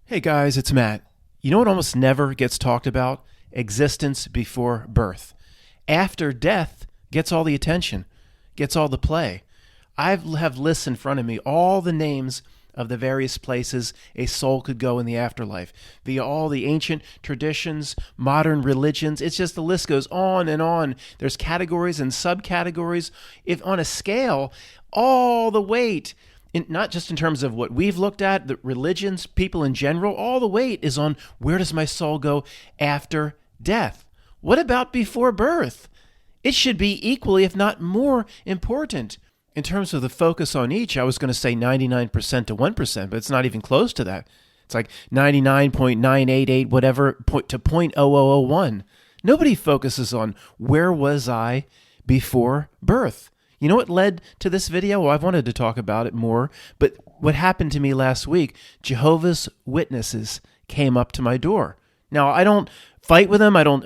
Hey guys, it's Matt. You know what almost never gets talked about? Existence before birth. After death gets all the attention, gets all the play. I have lists in front of me, all the names of the various places a soul could go in the afterlife, via all the ancient traditions, modern religions. It's just the list goes on and on. There's categories and subcategories. If on a scale, all the weight, not just in terms of what we've looked at, the religions, people in general, all the weight is on where does my soul go after death? What about before birth? It should be equally, if not more, important. In terms of the focus on each, I was going to say 99% to 1%, but it's not even close to that. It's like 99.988 whatever to 0.0001. Nobody focuses on where was I before birth. You know what led to this video? Well, I've wanted to talk about it more, but what happened to me last week, Jehovah's Witnesses came up to my door. Now, I don't fight with them. I don't,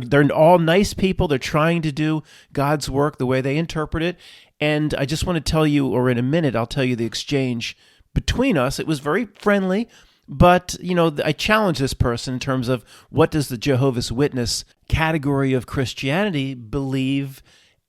they're all nice people. They're trying to do God's work the way they interpret it. And I just want to tell you, or in a minute, I'll tell you the exchange between us. It was very friendly, but, I challenged this person in terms of what does the Jehovah's Witness category of Christianity believe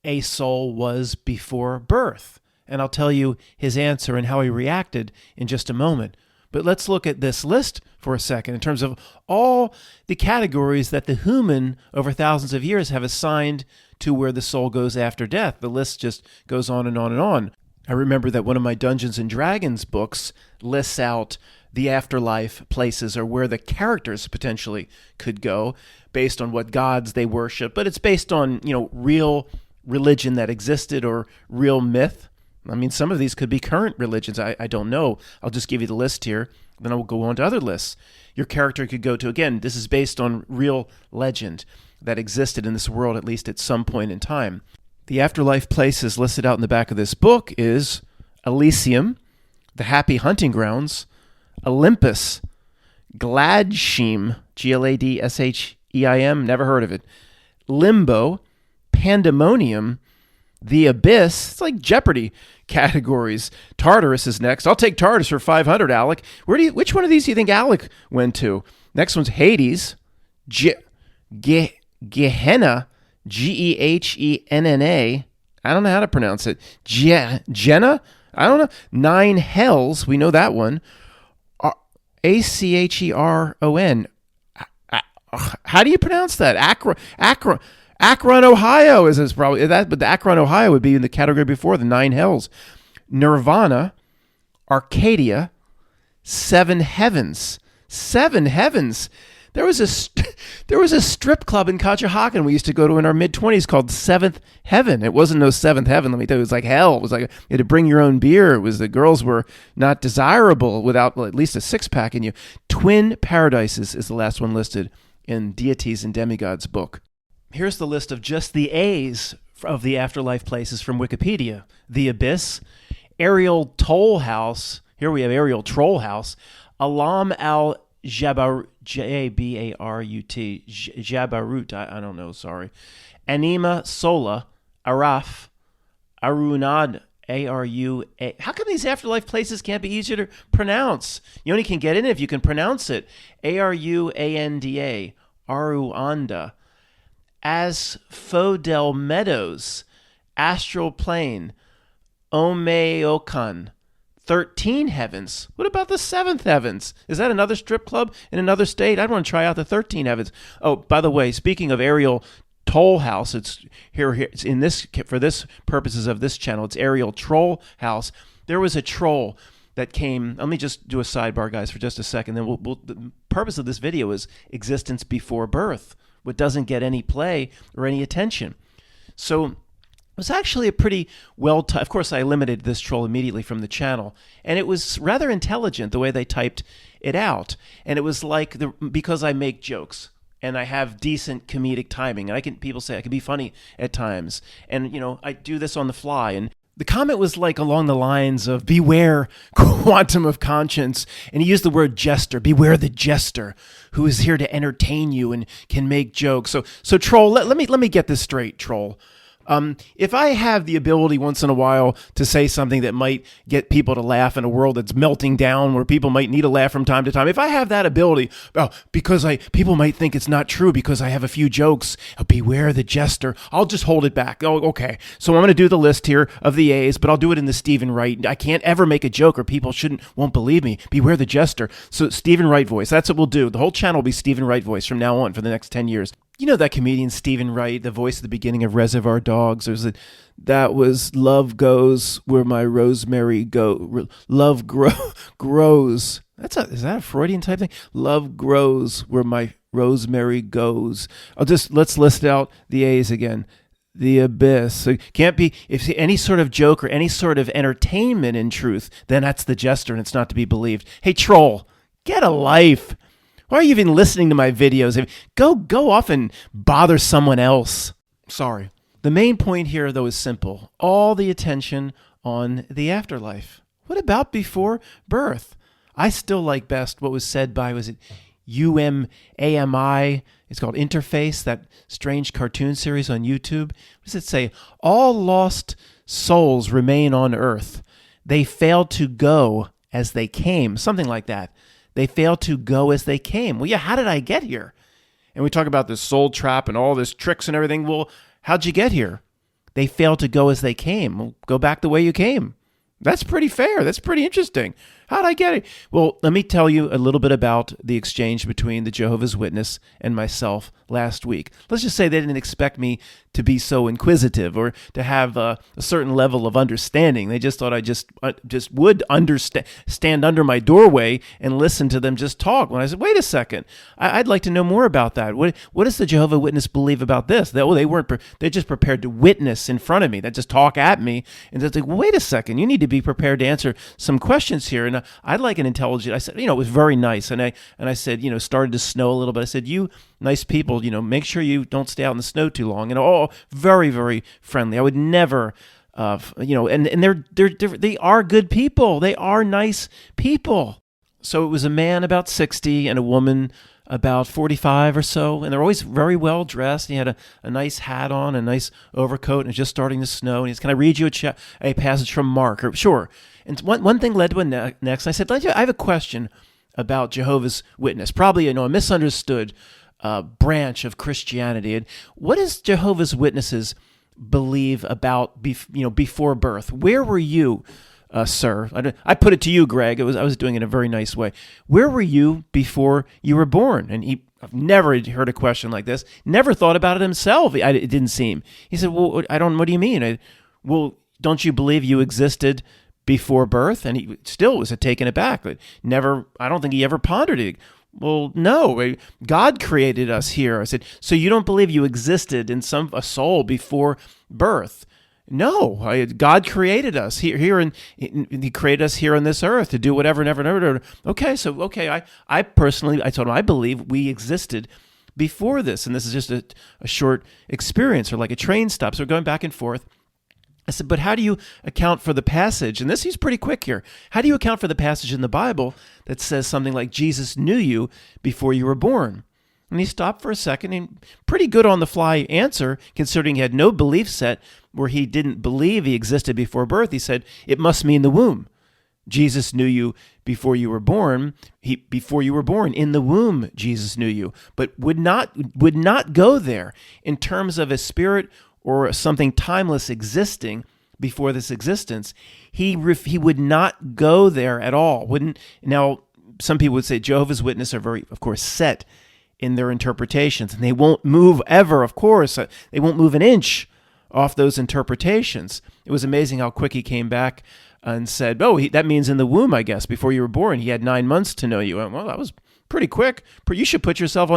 a soul was before birth? And I'll tell you his answer and how he reacted in just a moment. But let's look at this list for a second in terms of all the categories that the human over thousands of years have assigned to where the soul goes after death. The list just goes on and on and on. I remember that one of my Dungeons and Dragons books lists out the afterlife places or where the characters potentially could go based on what gods they worship, but it's based on, real religion that existed or real myth. I mean, some of these could be current religions. I don't know. I'll just give you the list here. Then I'll go on to other lists. Your character could go to, again, this is based on real legend that existed in this world, at least at some point in time. The afterlife places listed out in the back of this book is Elysium, the Happy Hunting Grounds, Olympus, Gladshim, Gladscheim, never heard of it, Limbo, Pandemonium, the Abyss, it's like Jeopardy categories. Tartarus is next. I'll take Tartarus for 500, Alec. Which one of these do you think Alec went to? Next one's Hades, Gehenna, Gehenna. I don't know how to pronounce it. Jenna? I don't know. 9 Hells, we know that one. Acheron. How do you pronounce that? Akron, Ohio is probably that, but the Akron, Ohio would be in the category before the 9 Hells. Nirvana, Arcadia, 7 Heavens. 7 Heavens. There was a strip club in Conshohocken we used to go to in our mid-20s called Seventh Heaven. It wasn't no Seventh Heaven, let me tell you. It was like hell. It was like you had to bring your own beer. It was the girls were not desirable without at least a six-pack in you. Twin Paradises is the last one listed in Deities and Demigods book. Here's the list of just the A's of the afterlife places from Wikipedia. The Abyss, Ariel Toll House. Here we have Ariel Troll House. Alam al-Jabarut, J-A-B-A-R-U-T, Jabarut, I don't know, sorry. Anima Sola, Araf, Arunad, A-R-U-A. How come these afterlife places can't be easier to pronounce? You only can get in it if you can pronounce it. A-R-U-A-N-D-A, Aruanda. Asphodel Meadows, Astral Plane, Omeokan, 13 Heavens. What about the 7th Heavens? Is that another strip club in another state? I'd want to try out the 13 Heavens. Oh, by the way, speaking of Ariel Toll House, it's here. It's in this for this purposes of this channel. It's Ariel Troll House. There was a troll that came. Let me just do a sidebar, guys, for just a second. Then the purpose of this video is existence before birth. What doesn't get any play or any attention. So it was actually a pretty of course, I eliminated this troll immediately from the channel, and it was rather intelligent the way they typed it out. And it was like because I make jokes and I have decent comedic timing, and people say I can be funny at times, and I do this on the fly. And the comment was like along the lines of beware quantum of conscience. And he used the word jester. Beware the jester who is here to entertain you and can make jokes. So troll, let me get this straight, troll. If I have the ability once in a while to say something that might get people to laugh in a world that's melting down, where people might need a laugh from time to time, if I have that ability, because people might think it's not true because I have a few jokes, beware the jester, I'll just hold it back. Oh, okay. So I'm going to do the list here of the A's, but I'll do it in the Stephen Wright. I can't ever make a joke or people won't believe me. Beware the jester. So Stephen Wright voice, that's what we'll do. The whole channel will be Stephen Wright voice from now on for the next 10 years. You know that comedian Stephen Wright, the voice at the beginning of Reservoir Dogs? That was love goes where my rosemary grows. Is that a Freudian type thing? Love grows where my rosemary goes. Let's list out the A's again. The abyss. So it can't be, if any sort of joke or any sort of entertainment in truth, then that's the jester and it's not to be believed. Hey, troll, get a life. Why are you even listening to my videos? Go off and bother someone else. Sorry. The main point here, though, is simple. All the attention on the afterlife. What about before birth? I still like best what was said by, was it UMAMI? It's called Interface, that strange cartoon series on YouTube. What does it say? All lost souls remain on earth. They fail to go as they came. Something like that. They fail to go as they came. Well, yeah, how did I get here? And we talk about this soul trap and all this tricks and everything. Well, how'd you get here? They fail to go as they came. Well, go back the way you came. That's pretty fair. That's pretty interesting. How'd I get it? Well, let me tell you a little bit about the exchange between the Jehovah's Witness and myself last week. Let's just say they didn't expect me to be so inquisitive or to have a certain level of understanding. They just thought I just would stand under my doorway and listen to them just talk. When I said, wait a second, I'd like to know more about that. What does the Jehovah's Witness believe about this? They're just prepared to witness in front of me. They just talk at me. And they're like, well, wait a second, you need to be prepared to answer some questions here. And I'd like an intelligent, I said, it was very nice. And I said, started to snow a little bit. I said, you nice people, make sure you don't stay out in the snow too long. And all very, very friendly. I would never, and they are good people. They are nice people. So it was a man about 60 and a woman about 45 or so, and they're always very well dressed. He had a nice hat on, a nice overcoat, and it's just starting to snow. And he said, can I read you a passage from Mark? Sure. And one thing led to next. I said, I have a question about Jehovah's Witness, probably a misunderstood branch of Christianity. And what does Jehovah's Witnesses believe about before birth? Where were you, sir? I put it to you, Greg. I was doing it in a very nice way. Where were you before you were born? And I've never heard a question like this. Never thought about it himself. It didn't seem. He said, "Well, what do you mean?" Well, don't you believe you existed before birth? And he still was taken aback. I don't think he ever pondered it. Well, no, God created us here. I said, so you don't believe you existed in a soul before birth? No, God created us here, and He created us here on this earth to do whatever, never. Okay, I personally, I told him, I believe we existed before this, and this is just a short experience, or like a train stop. So we're going back and forth. I said, but how do you account for the passage? And he's pretty quick here. How do you account for the passage in the Bible that says something like, Jesus knew you before you were born? And he stopped for a second, and pretty good on the fly answer, considering he had no belief set where he didn't believe he existed before birth. He said, it must mean the womb. Jesus knew you before you were born. Before you were born, in the womb, Jesus knew you, but would not go there in terms of a spirit or something timeless existing before this existence. He would not go there at all. Now, some people would say Jehovah's Witnesses are very, of course, set in their interpretations, and they won't move ever, of course. They won't move an inch off those interpretations. It was amazing how quick he came back and said, that means in the womb, I guess, before you were born. He had 9 months to know you. Well, that was pretty quick. You should put yourself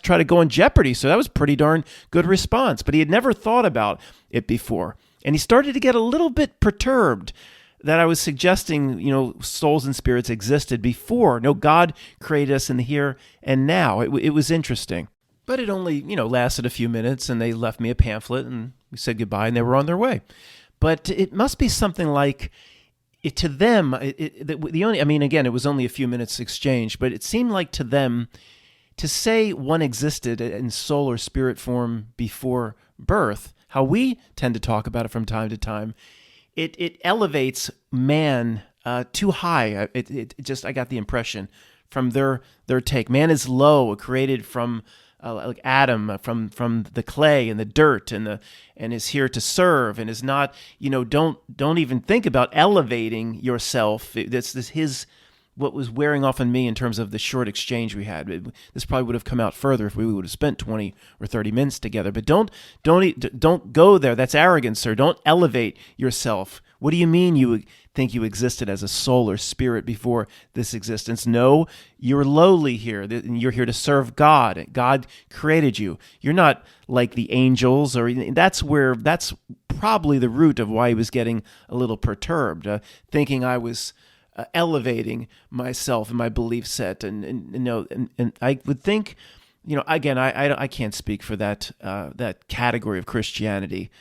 try to go on Jeopardy. So that was pretty darn good response. But he had never thought about it before. And he started to get a little bit perturbed that I was suggesting, souls and spirits existed before. No, God created us in the here and now. It was interesting. But it only, lasted a few minutes, and they left me a pamphlet, and we said goodbye, and they were on their way. But it must be something like, to them, again, it was only a few minutes exchange, but it seemed like to them, to say one existed in soul or spirit form before birth, how we tend to talk about it from time to time, it elevates man too high. It just, I got the impression from their take. Man is low, created from like Adam, from the clay and the dirt, and is here to serve, and is not, don't even think about elevating yourself. This his what was wearing off on me in terms of the short exchange we had. This probably would have come out further if we would have spent 20 or 30 minutes together. But don't go there. That's arrogance, sir. Don't elevate yourself. What do you mean you think you existed as a soul or spirit before this existence? No, you're lowly here. You're here to serve God. God created you. You're not like the angels, or that's probably the root of why he was getting a little perturbed, thinking I was elevating myself and my belief set, and I would think, again, I can't speak for that category of Christianity,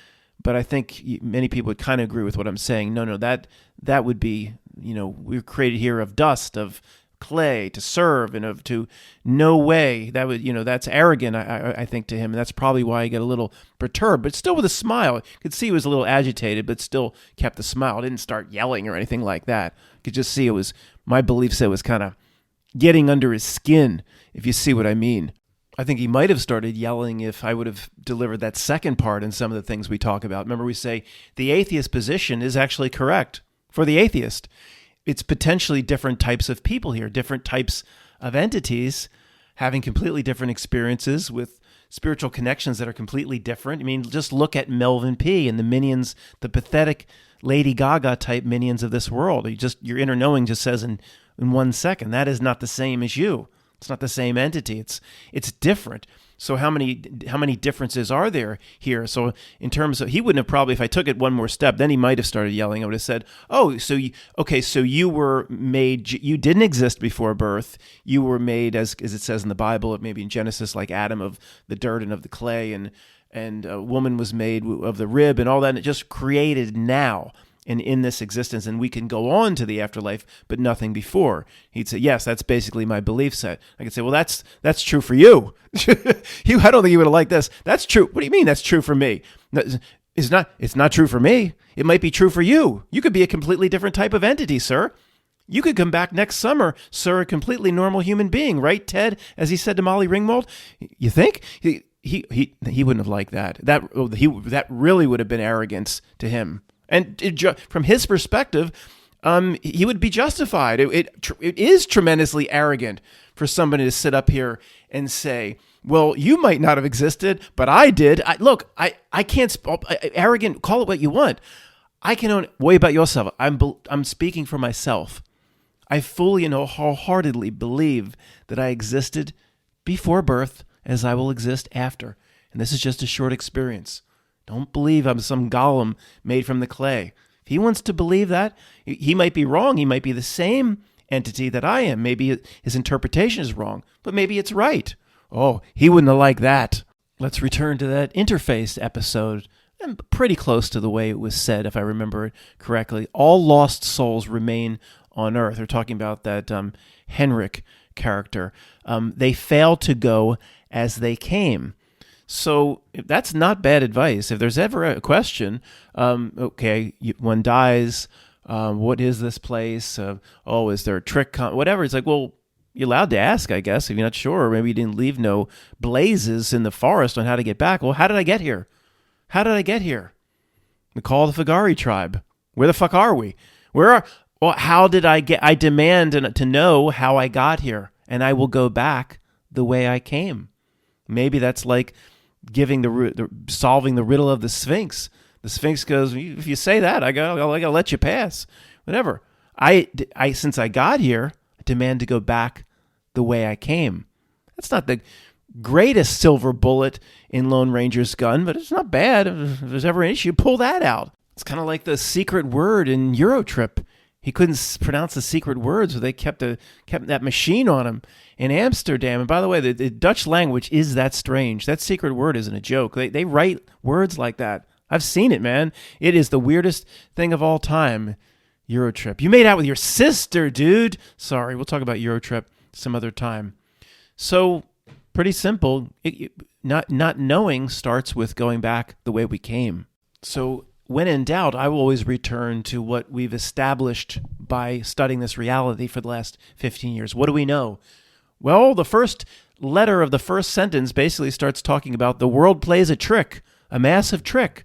but I think many people would kind of agree with what I'm saying. No, that would be, we're created here of dust, of clay, to serve, and to no way that would, that's arrogant, I think, to him, and that's probably why he got a little perturbed, but still with a smile. You could see he was a little agitated, but still kept the smile. Didn't start yelling or anything like that. You could just see it was, my belief set was kind of getting under his skin, if you see what I mean. I think he might have started yelling if I would have delivered that second part in some of the things we talk about. Remember, we say the atheist position is actually correct for the atheist. It's potentially different types of people here, different types of entities having completely different experiences with spiritual connections that are completely different. I mean, just look at Melvin P. and the minions, the pathetic Lady Gaga type minions of this world. Your inner knowing just says in 1 second, that is not the same as you. It's not the same entity. It's different. So how many differences are there here? So in terms of, he wouldn't have probably, if I took it one more step, then he might have started yelling. I would have said, "Oh, so you were made. You didn't exist before birth. You were made, as it says in the Bible, maybe in Genesis, like Adam, of the dirt and of the clay, and a woman was made of the rib, and all that. And it just created now." And in this existence, and we can go on to the afterlife, but nothing before. He'd say, yes, that's basically my belief set. I could say, well, that's true for you. I don't think you would have liked this. That's true. What do you mean that's true for me? It's not true for me. It might be true for you. You could be a completely different type of entity, sir. You could come back next summer, sir, a completely normal human being, right, Ted? As he said to Molly Ringwald. You think? He wouldn't have liked that. That really would have been arrogance to him. And from his perspective, he would be justified. It is tremendously arrogant for somebody to sit up here and say, well, you might not have existed, but I did. I can't, arrogant, call it what you want. I can only, worry about yourself. I'm speaking for myself. I fully and wholeheartedly believe that I existed before birth as I will exist after. And this is just a short experience. Don't believe I'm some golem made from the clay. If he wants to believe that, he might be wrong. He might be the same entity that I am. Maybe his interpretation is wrong, but maybe it's right. Oh, he wouldn't have liked that. Let's return to that interface episode. And pretty close to the way it was said, if I remember it correctly. All lost souls remain on earth. They're talking about that Henrik character. They fail to go as they came. So that's not bad advice. If there's ever a question, one dies, what is this place? Is there a trick? Whatever. It's like, well, you're allowed to ask, I guess, if you're not sure. Or maybe you didn't leave no blazes in the forest on how to get back. Well, how did I get here? We call the Fagari tribe. Where the fuck are we? How did I get? I demand to know how I got here, and I will go back the way I came. Maybe that's like solving the riddle of the Sphinx. The Sphinx goes, if you say that, I gotta let you pass. Whatever. Since I got here, I demand to go back the way I came. That's not the greatest silver bullet in Lone Ranger's gun, but it's not bad. If there's ever an issue, pull that out. It's kind of like the secret word in Eurotrip. He couldn't pronounce the secret words, so they kept that machine on him in Amsterdam. And by the way, the Dutch language is that strange. That secret word isn't a joke. They write words like that. I've seen it, man. It is the weirdest thing of all time. Eurotrip. You made out with your sister, dude. Sorry, we'll talk about Eurotrip some other time. So pretty simple. Not knowing starts with going back the way we came. So when in doubt, I will always return to what we've established by studying this reality for the last 15 years. What do we know? Well, the first letter of the first sentence basically starts talking about the world plays a trick, a massive trick.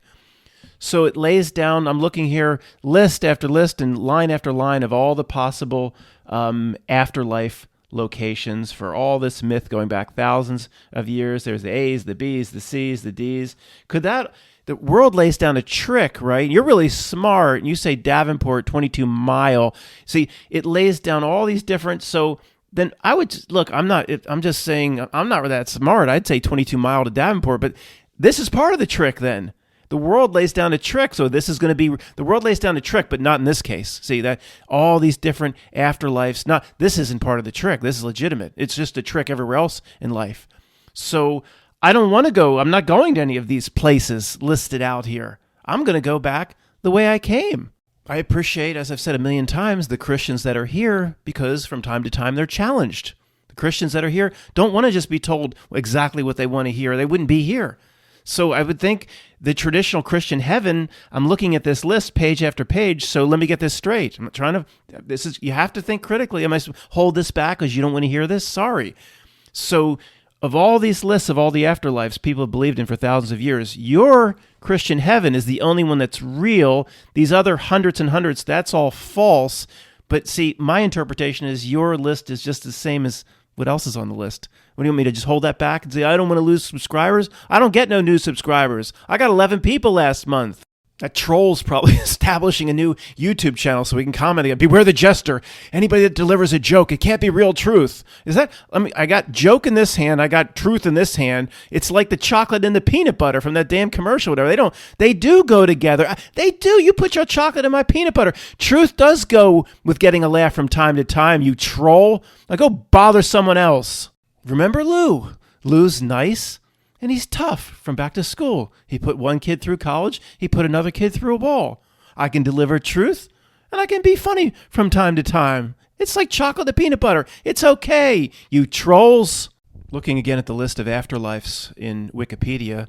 So it lays down, I'm looking here, list after list and line after line of all the possible afterlife locations for all this myth going back thousands of years. There's the A's, the B's, the C's, the D's. The world lays down a trick, right? You're really smart, and you say Davenport, 22 mile. See, it lays down all these different, so then I would look, I'm just saying I'm not that smart. I'd say 22 mile to Davenport, but this is part of the trick then. The world lays down a trick, so this is going to be, the world lays down a trick, but not in this case. See, that all these different afterlives, this isn't part of the trick. This is legitimate. It's just a trick everywhere else in life. So I don't want to go, I'm not going to any of these places listed out here. I'm going to go back the way I came. I appreciate, as I've said a million times, the Christians that are here because from time to time they're challenged. The Christians that are here don't want to just be told exactly what they want to hear. They wouldn't be here. So I would think the traditional Christian heaven, I'm looking at this list page after page, so let me get this straight. I'm not trying to, you have to think critically. Am I hold this back because you don't want to hear this? Sorry. So of all these lists of all the afterlives people have believed in for thousands of years, your Christian heaven is the only one that's real. These other hundreds and hundreds, that's all false. But see, my interpretation is your list is just the same as what else is on the list. What do you want me to just hold that back and say, I don't want to lose subscribers? I don't get no new subscribers. I got 11 people last month. That troll's probably establishing a new YouTube channel so we can comment again. Beware the jester. Anybody that delivers a joke, it can't be real truth. Is that, I got joke in this hand, I got truth in this hand. It's like the chocolate and the peanut butter from that damn commercial, whatever. They do go together. They do. You put your chocolate in my peanut butter. Truth does go with getting a laugh from time to time, you troll. Now go bother someone else. Remember Lou? Lou's nice. And he's tough from back to school. He put one kid through college. He put another kid through a wall. I can deliver truth, and I can be funny from time to time. It's like chocolate and peanut butter. It's okay, you trolls. Looking again at the list of afterlives in Wikipedia,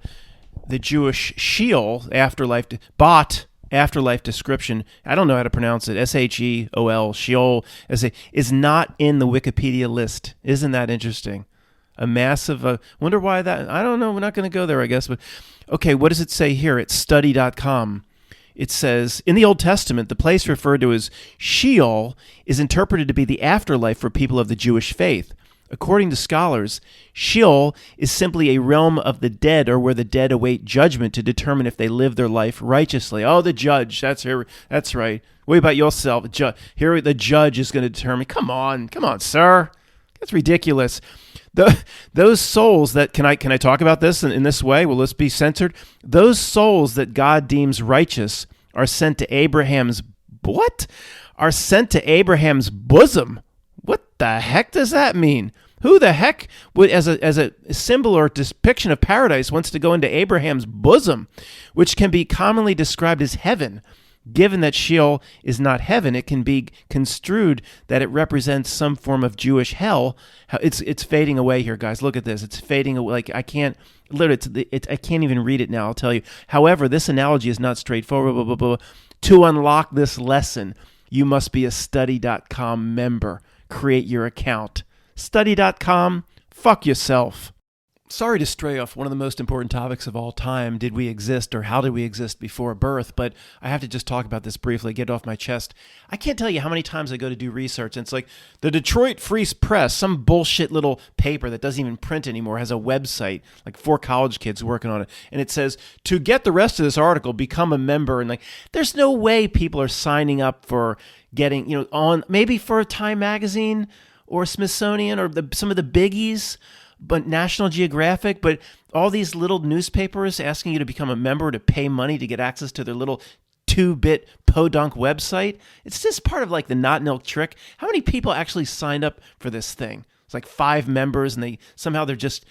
the Jewish Sheol afterlife, afterlife description, I don't know how to pronounce it, Sheol, Sheol, is not in the Wikipedia list. Isn't that interesting? A massive, wonder why that, I don't know, we're not going to go there, I guess. But okay, what does it say here? It's study.com. It says, in the Old Testament, the place referred to as Sheol is interpreted to be the afterlife for people of the Jewish faith. According to scholars, Sheol is simply a realm of the dead, or where the dead await judgment to determine if they live their life righteously. Oh, the judge, that's right. What about yourself? Here, the judge is going to determine. Come on, sir. That's ridiculous. Those souls that, can I talk about this in this way? Will this be censored? Those souls that God deems righteous are sent to Abraham's, what? Are sent to Abraham's bosom. What the heck does that mean? Who the heck would, as a symbol or depiction of paradise, wants to go into Abraham's bosom, which can be commonly described as heaven? Given that Sheol is not heaven, it can be construed that it represents some form of Jewish hell. It's fading away here, guys. Look at this. It's fading away. Like I can't even read it now. I'll tell you. However, this analogy is not straightforward. To unlock this lesson, you must be a study.com member. Create your account. Study.com. Fuck yourself. Sorry to stray off one of the most important topics of all time. Did we exist, or how did we exist before birth? But I have to just talk about this briefly, get it off my chest. I can't tell you how many times I go to do research, and it's like the Detroit Free Press, some bullshit little paper that doesn't even print anymore, has a website, like 4 college kids working on it, and it says, to get the rest of this article, become a member. And like, there's no way people are signing up for getting, on maybe for Time Magazine or Smithsonian or some of the biggies, but National Geographic, but all these little newspapers asking you to become a member, to pay money to get access to their little 2-bit podunk website. It's just part of like the not milk trick. How many people actually signed up for this thing? It's like 5 members, and they're just,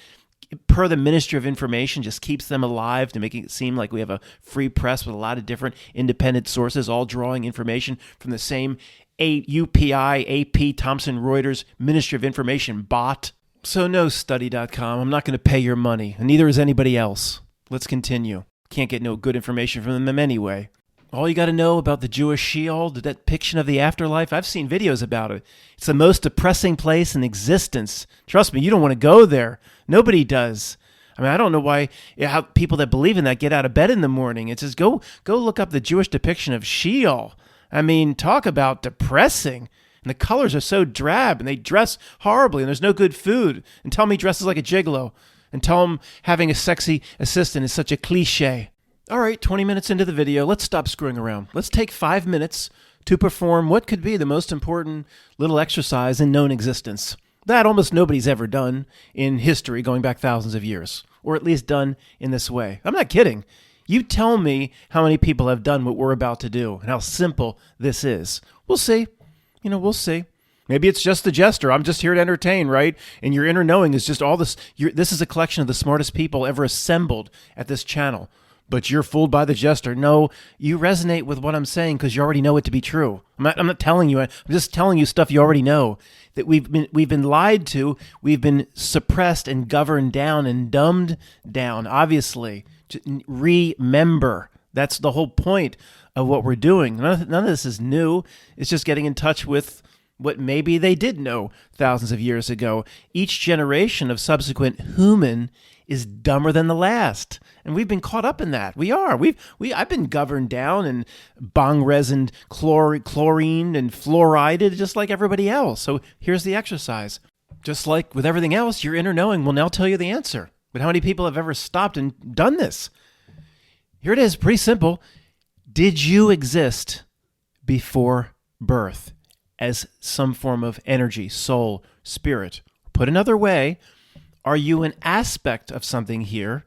per the Ministry of Information, just keeps them alive to making it seem like we have a free press with a lot of different independent sources all drawing information from the same UPI, AP, Thomson Reuters, Ministry of Information bot. So no, study.com, I'm not going to pay your money, and neither is anybody else. Let's continue. Can't get no good information from them anyway. All you got to know about the Jewish Sheol, the depiction of the afterlife, I've seen videos about it. It's the most depressing place in existence. Trust me, you don't want to go there. Nobody does. I mean, I don't know how people that believe in that get out of bed in the morning. It says, go look up the Jewish depiction of Sheol. I mean, talk about depressing. And the colors are so drab, and they dress horribly, and there's no good food. And tell me he dresses like a gigolo. And tell him having a sexy assistant is such a cliche. All right, 20 minutes into the video, let's stop screwing around. Let's take 5 minutes to perform what could be the most important little exercise in known existence. That almost nobody's ever done in history going back thousands of years, or at least done in this way. I'm not kidding. You tell me how many people have done what we're about to do and how simple this is. We'll see. We'll see. Maybe it's just the jester. I'm just here to entertain, right? And your inner knowing is just all this. This is a collection of the smartest people ever assembled at this channel. But you're fooled by the jester. No, you resonate with what I'm saying because you already know it to be true. I'm not telling you. I'm just telling you stuff you already know. That we've been lied to. We've been suppressed and governed down and dumbed down. Obviously, to remember. That's the whole point of what we're doing. None of this is new. It's just getting in touch with what maybe they did know thousands of years ago. Each generation of subsequent human is dumber than the last. And we've been caught up in that. We are. I've been governed down and bong resined, chlorine and fluorided just like everybody else. So here's the exercise. Just like with everything else, your inner knowing will now tell you the answer. But how many people have ever stopped and done this? Here it is, pretty simple. Did you exist before birth as some form of energy, soul, spirit? Put another way, are you an aspect of something here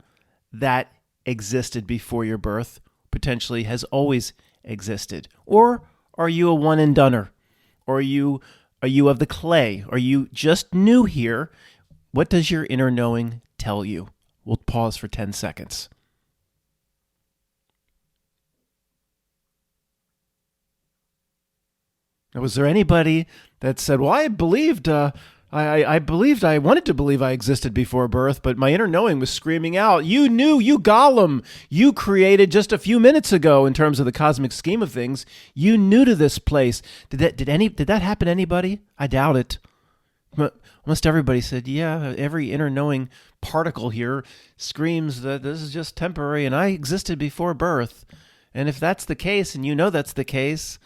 that existed before your birth, potentially has always existed? Or are you a one and doneer? Or are you of the clay? Are you just new here? What does your inner knowing tell you? We'll pause for 10 seconds. Now, was there anybody that said, well, I believed, I wanted to believe I existed before birth, but my inner knowing was screaming out, you knew, you Gollum, you created just a few minutes ago in terms of the cosmic scheme of things. You knew to this place. Did that happen to anybody? I doubt it. Almost everybody said, yeah, every inner knowing particle here screams that this is just temporary and I existed before birth. And if that's the case, and you know that's the case,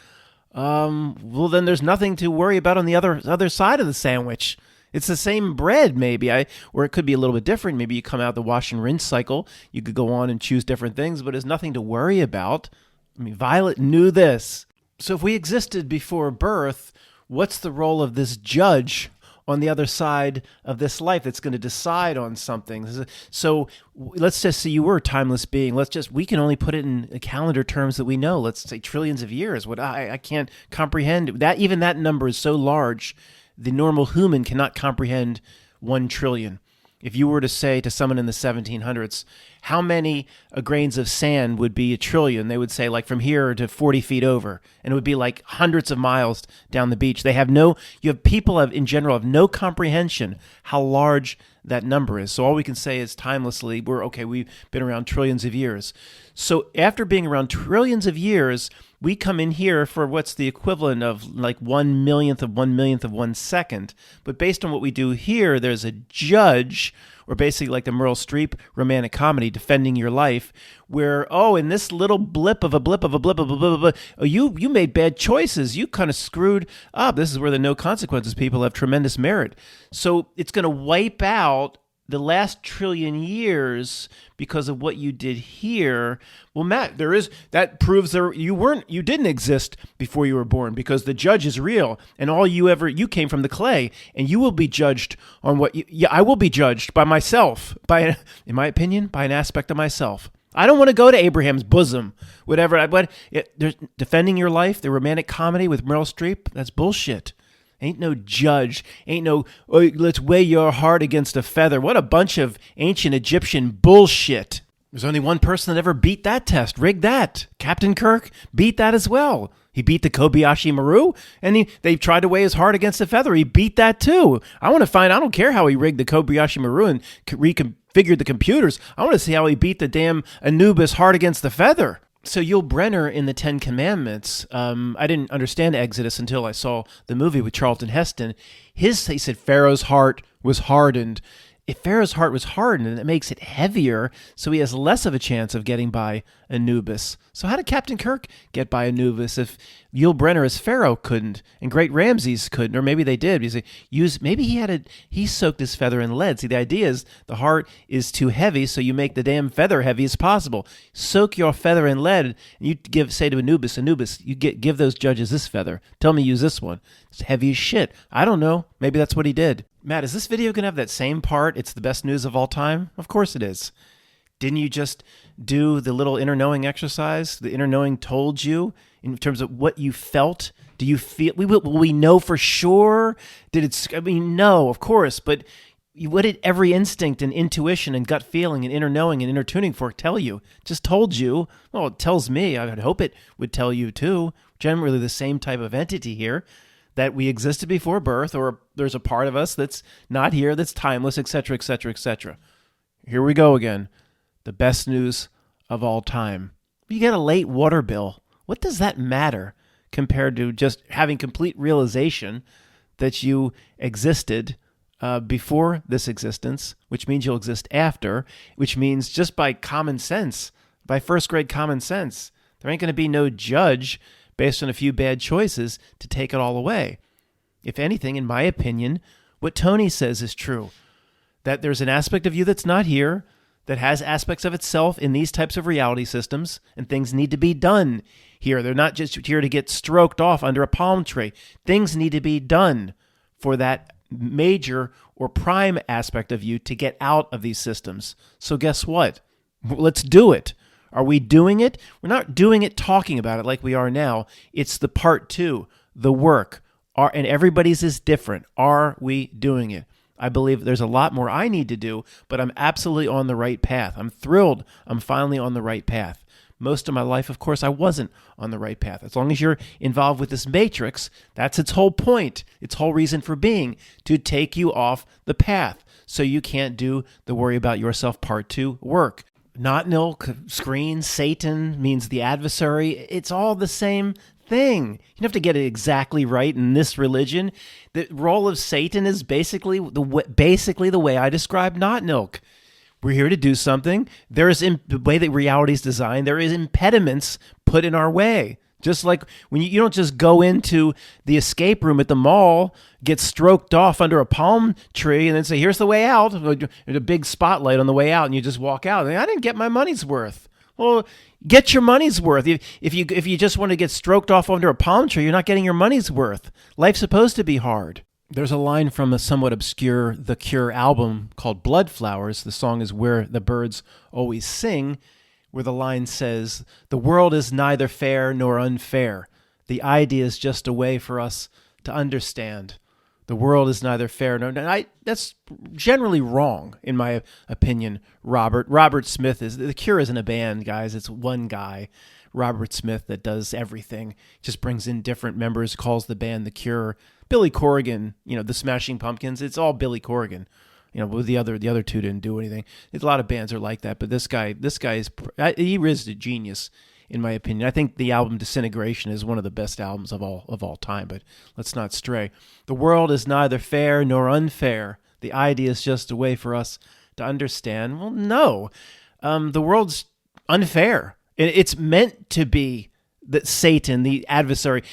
well, then there's nothing to worry about on the other side of the sandwich. It's the same bread, maybe, or it could be a little bit different. Maybe you come out the wash and rinse cycle. You could go on and choose different things, but there's nothing to worry about. I mean, Violet knew this. So if we existed before birth, what's the role of this judge on the other side of this life that's going to decide on something? So let's just say you were a timeless being. We can only put it in calendar terms that we know. Let's say trillions of years. What I can't comprehend that. Even that number is so large, the normal human cannot comprehend 1 trillion. If you were to say to someone in the 1700s, how many grains of sand would be a trillion? They would say like from here to 40 feet over. And it would be like hundreds of miles down the beach. People in general have no comprehension how large that number is. So all we can say is timelessly, we've been around trillions of years. So after being around trillions of years, we come in here for what's the equivalent of like 1/1,000,000th of 1/1,000,000th of 1 second. But based on what we do here, there's a judge, or basically like the Meryl Streep romantic comedy, Defending Your Life, where, in this little blip of a blip, you made bad choices. You kind of screwed up. This is where the no consequences people have tremendous merit. So it's going to wipe out the last trillion years because of what you did here. Well, Matt, that proves you didn't exist before you were born, because the judge is real, and you came from the clay, and you will be judged on I will be judged by myself, in my opinion, by an aspect of myself. I don't want to go to Abraham's bosom, whatever. There's Defending Your Life, the romantic comedy with Meryl Streep. That's bullshit. Ain't no judge. Ain't no, let's weigh your heart against a feather. What a bunch of ancient Egyptian bullshit. There's only one person that ever beat that test, rigged that. Captain Kirk beat that as well. He beat the Kobayashi Maru, and they tried to weigh his heart against the feather. He beat that too. I don't care how he rigged the Kobayashi Maru and reconfigured the computers. I want to see how he beat the damn Anubis heart against the feather. So Yul Brynner in the Ten Commandments, I didn't understand Exodus until I saw the movie with Charlton Heston. He said Pharaoh's heart was hardened. If Pharaoh's heart was hardened, it makes it heavier, so he has less of a chance of getting by Anubis. So how did Captain Kirk get by Anubis if Yul Brynner as Pharaoh couldn't, and Great Ramses couldn't, or maybe they did? Maybe he soaked his feather in lead. See, the idea is the heart is too heavy, so you make the damn feather heavy as possible. Soak your feather in lead, and you say to Anubis, you give those judges this feather. Tell me use this one. It's heavy as shit. I don't know. Maybe that's what he did. Matt, is this video going to have that same part? It's the best news of all time? Of course it is. Didn't you just do the little inner knowing exercise? The inner knowing told you in terms of what you felt. Do you feel? Will we know for sure? No, of course. But what did every instinct and intuition and gut feeling and inner knowing and inner tuning fork tell you? Just told you. Well, it tells me. I would hope it would tell you too. Generally the same type of entity here. That we existed before birth, or there's a part of us that's not here, that's timeless, etc., etc., etc. Here we go again. The best news of all time. You get a late water bill. What does that matter compared to just having complete realization that you existed before this existence, which means you'll exist after, which means just by common sense, by first grade common sense, there ain't going to be no judge based on a few bad choices to take it all away. If anything, in my opinion, what Tony says is true, that there's an aspect of you that's not here, that has aspects of itself in these types of reality systems, and things need to be done here. They're not just here to get stroked off under a palm tree. Things need to be done for that major or prime aspect of you to get out of these systems. So guess what? Let's do it. Are we doing it? We're not doing it talking about it like we are now. It's the part two, the work. And everybody's is different. Are we doing it? I believe there's a lot more I need to do, but I'm absolutely on the right path. I'm thrilled I'm finally on the right path. Most of my life, of course, I wasn't on the right path. As long as you're involved with this matrix, that's its whole point, its whole reason for being, to take you off the path so you can't do the worry about yourself part two work. Not nilk, screen, Satan means the adversary. It's all the same thing. You don't have to get it exactly right in this religion. The role of Satan is basically the way I describe not nilk. We're here to do something. The way that reality is designed, there is impediments put in our way. Just like when you don't just go into the escape room at the mall, get stroked off under a palm tree, and then say, here's the way out. There's a big spotlight on the way out, and you just walk out. I didn't get my money's worth. Well, get your money's worth. If you just want to get stroked off under a palm tree, you're not getting your money's worth. Life's supposed to be hard. There's a line from a somewhat obscure The Cure album called Blood Flowers. The song is Where the Birds Always Sing, where the line says, the world is neither fair nor unfair. The idea is just a way for us to understand. The world is neither fair nor... That's generally wrong, in my opinion, Robert. Robert Smith The Cure isn't a band, guys. It's one guy, Robert Smith, that does everything. Just brings in different members, calls the band The Cure. Billy Corrigan, the Smashing Pumpkins, it's all Billy Corrigan. The other two didn't do anything. There's a lot of bands are like that, but this guy he is a genius, in my opinion. I think the album Disintegration is one of the best albums of all time, but let's not stray. The world is neither fair nor unfair. The idea is just a way for us to understand. Well, no. The world's unfair. It's meant to be that Satan, the adversary,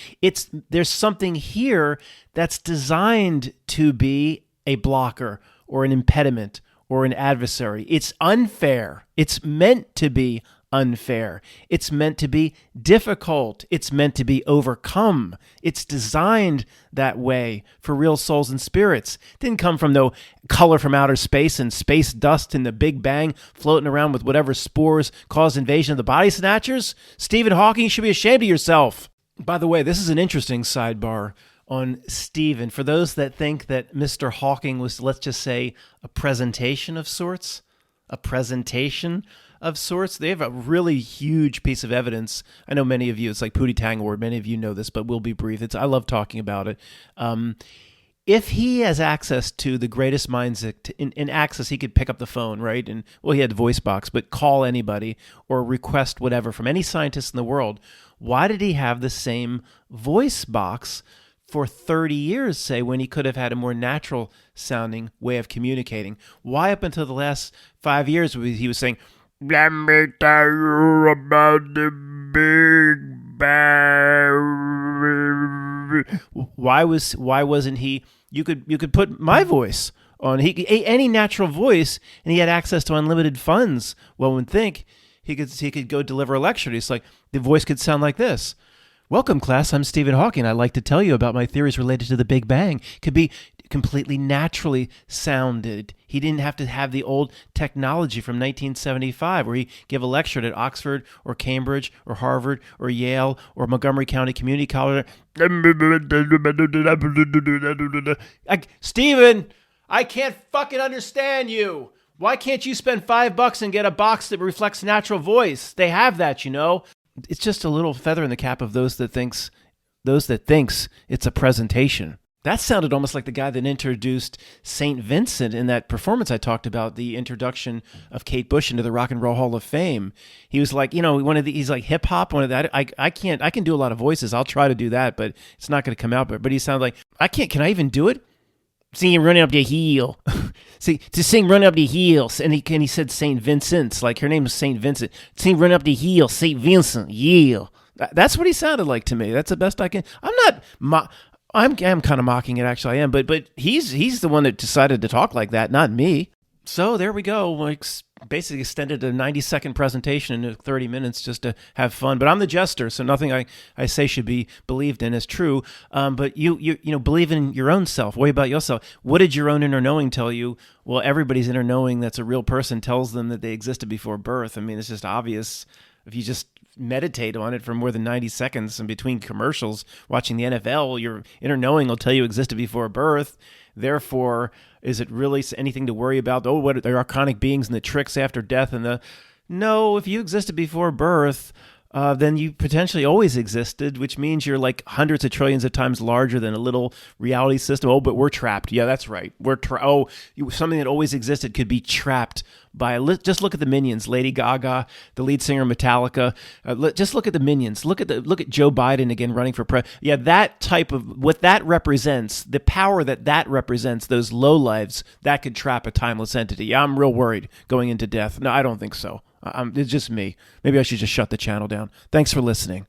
there's something here that's designed to be a blocker or an impediment or an adversary. It's unfair. It's meant to be unfair. It's meant to be difficult. It's meant to be overcome. It's designed that way for real souls and spirits. It didn't come from no color from outer space and space dust and the Big Bang floating around with whatever spores caused invasion of the body snatchers. Stephen Hawking, you should be ashamed of yourself. By the way, this is an interesting sidebar on Stephen. For those that think that Mr. Hawking was, let's just say, a presentation of sorts, a presentation of sorts. They have a really huge piece of evidence. I know many of you, it's like Pootie Tang Award. Many of you know this, but we'll be brief. I love talking about it. If he has access to the greatest minds in access, he could pick up the phone, right? And well, he had the voice box, but call anybody or request whatever from any scientist in the world. Why did he have the same voice box for 30 years, say, when he could have had a more natural sounding way of communicating? Why up until the last 5 years he was saying, "Let me tell you about the Big Bang"? Why wasn't he? You could put my voice on any natural voice, and he had access to unlimited funds. One would think he could go deliver a lecture. It's like the voice could sound like this. "Welcome, class. I'm Stephen Hawking. I'd like to tell you about my theories related to the Big Bang." Could be completely naturally sounded. He didn't have to have the old technology from 1975 where he give a lecture at Oxford or Cambridge or Harvard or Yale or Montgomery County Community College. "Stephen, I can't fucking understand you. Why can't you spend $5 and get a box that reflects natural voice? They have that, you know." It's just a little feather in the cap of those that thinks it's a presentation. That sounded almost like the guy that introduced St. Vincent in that performance I talked about, the introduction of Kate Bush into the Rock and Roll Hall of Fame. He was like, he's like hip hop, one of that. I can do a lot of voices. I'll try to do that, but it's not going to come out. But he sounded like, can I even do it? Sing running up the hill. See, to sing run up the hills. And he said St. Vincent's, like her name is St. Vincent. Sing run up the hill, St. Vincent, yeah. That's what he sounded like to me. That's the best I can. I'm kind of mocking it, actually. I am, but he's the one that decided to talk like that, not me. So there we go. Like, basically extended a 90-second presentation into 30 minutes just to have fun. But I'm the jester, so nothing I say should be believed in as true. But you believe in your own self. Worry about yourself. What did your own inner knowing tell you? Well, everybody's inner knowing that's a real person tells them that they existed before birth. I mean, it's just obvious if you just meditate on it for more than 90 seconds in between commercials watching the NFL. Your inner knowing will tell you existed before birth. Therefore, is it really anything to worry about? Oh, what are the archonic beings and the tricks after death No, if you existed before birth, then you potentially always existed, which means you're like hundreds of trillions of times larger than a little reality system. Oh, but we're trapped. Yeah, that's right. Something that always existed could be trapped by. Just look at the Minions. Lady Gaga, the lead singer of Metallica. Just look at the Minions. Look at Joe Biden again running for president. Yeah, that type of what that represents, the power that represents, those lowlives that could trap a timeless entity. Yeah, I'm real worried going into death. No, I don't think so. It's just me. Maybe I should just shut the channel down. Thanks for listening.